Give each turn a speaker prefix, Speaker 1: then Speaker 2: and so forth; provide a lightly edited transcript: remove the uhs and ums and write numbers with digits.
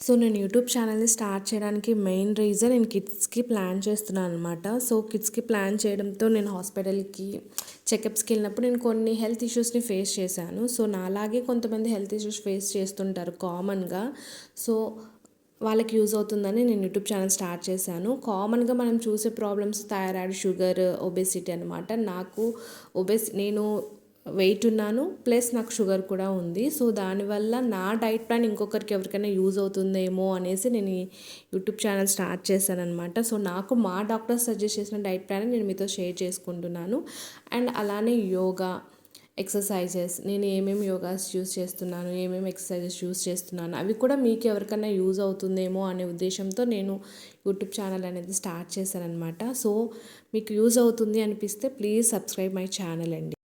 Speaker 1: So నేను YouTube ఛానల్ని start చేయడానికి మెయిన్ రీజన్ నేను కిడ్స్కి ప్లాన్ చేస్తున్నాను అనమాట. సో కిడ్స్కి ప్లాన్ చేయడంతో నేను హాస్పిటల్కి చెకప్స్కి వెళ్ళినప్పుడు నేను కొన్ని హెల్త్ ఇష్యూస్ని ఫేస్ చేశాను. సో నాలాగే కొంతమంది హెల్త్ ఇష్యూస్ ఫేస్ చేస్తుంటారు కామన్గా. సో వాళ్ళకి యూజ్ అవుతుందని నేను యూట్యూబ్ ఛానల్ స్టార్ట్ చేశాను. కామన్గా మనం చూసే ప్రాబ్లమ్స్ థైరాయిడ్, షుగర్, ఒబెసిటీ అనమాట. నాకు నేను వెయిట్ ఉన్నాను, ప్లస్ నాకు షుగర్ కూడా ఉంది. సో దానివల్ల నా డైట్ ప్లాన్ ఇంకొకరికి ఎవరికైనా యూజ్ అవుతుందేమో అనేసి నేను ఈ యూట్యూబ్ ఛానల్ స్టార్ట్ చేశానమాట. సో నాకు మా డాక్టర్ సజెస్ట్ చేసిన డైట్ ప్లాన్ నేను మీతో షేర్ చేసుకుంటున్నాను. అండ్ అలానే యోగా, ఎక్సర్సైజెస్, నేను ఏమేమి యోగాస్ యూస్ చేస్తున్నాను, ఏమేమి ఎక్సర్సైజెస్ యూస్ చేస్తున్నాను, అవి కూడా మీకు ఎవరికైనా యూజ్ అవుతుందేమో అనే ఉద్దేశంతో నేను యూట్యూబ్ ఛానల్ అనేది స్టార్ట్ చేశానమాట. సో మీకు యూజ్ అవుతుంది అనిపిస్తే ప్లీజ్ సబ్స్క్రైబ్ మై ఛానల్ అండి.